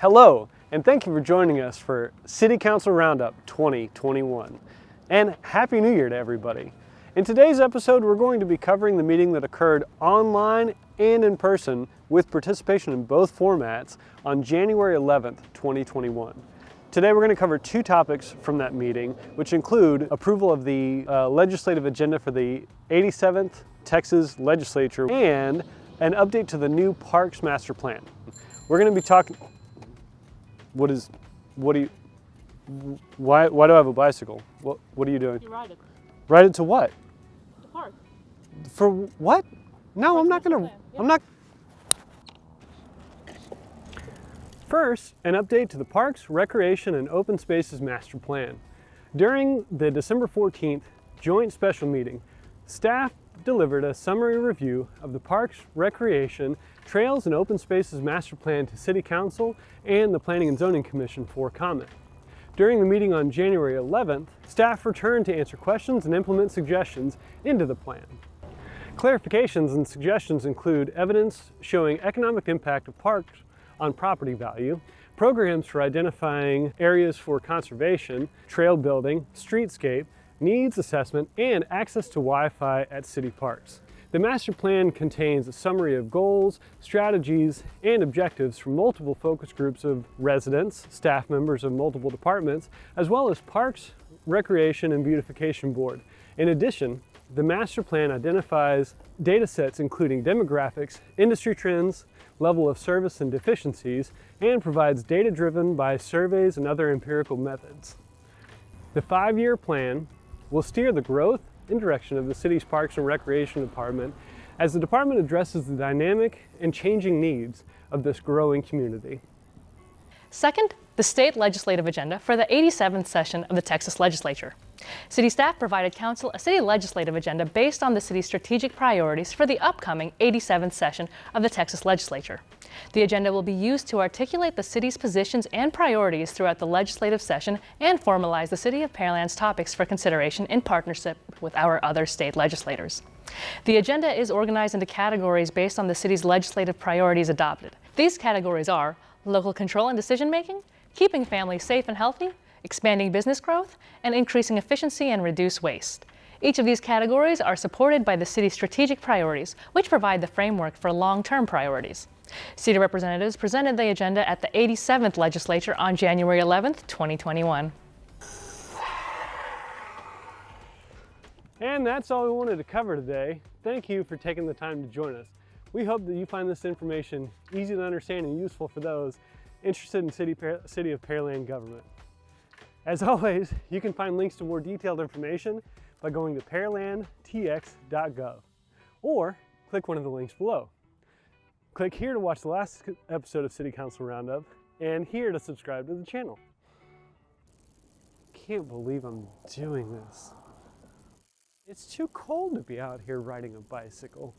Hello, and thank you for joining us for City Council Roundup 2021. And Happy New Year to everybody. In today's episode, we're going to be covering the meeting that occurred online and in person with participation in both formats on January 11th, 2021. Today we're going to cover two topics from that meeting, which include approval of the legislative agenda for the 87th Texas Legislature and an update to the new Parks Master Plan. We're going to be talking... Why do I have a bicycle? What are you doing? You ride it. Ride it to what? The park. For what? No, I'm not gonna, I'm not. First, an update to the Parks, Recreation, and Open Spaces Master Plan. During the December 14th joint special meeting, staff delivered a summary review of the Parks, Recreation, Trails, and Open Spaces Master Plan to City Council and the Planning and Zoning Commission for comment. During the meeting on January 11th, staff returned to answer questions and implement suggestions into the plan. Clarifications and suggestions include evidence showing economic impact of parks on property value, programs for identifying areas for conservation, trail building, streetscape, needs assessment, and access to Wi-Fi at city parks. The master plan contains a summary of goals, strategies, and objectives from multiple focus groups of residents, staff members of multiple departments, as well as Parks, Recreation, and Beautification Board. In addition, the master plan identifies data sets including demographics, industry trends, level of service and deficiencies, and provides data driven by surveys and other empirical methods. The 5-year plan will steer the growth and direction of the city's Parks and Recreation Department as the department addresses the dynamic and changing needs of this growing community. Second, the state legislative agenda for the 87th session of the Texas Legislature. City staff provided Council a city legislative agenda based on the city's strategic priorities for the upcoming 87th session of the Texas Legislature. The agenda will be used to articulate the city's positions and priorities throughout the legislative session and formalize the City of Pearland's topics for consideration in partnership with our other state legislators. The agenda is organized into categories based on the city's legislative priorities adopted. These categories are local control and decision-making, keeping families safe and healthy, expanding business growth, and increasing efficiency and reduce waste. Each of these categories are supported by the city's strategic priorities, which provide the framework for long-term priorities. City representatives presented the agenda at the 87th Legislature on January 11th, 2021. And that's all we wanted to cover today. Thank you for taking the time to join us. We hope that you find this information easy to understand and useful for those interested in City of Pearland government. As always, you can find links to more detailed information by going to pearlandtx.gov or click one of the links below. Click here to watch the last episode of City Council Roundup and here to subscribe to the channel. Can't believe I'm doing this. It's too cold to be out here riding a bicycle.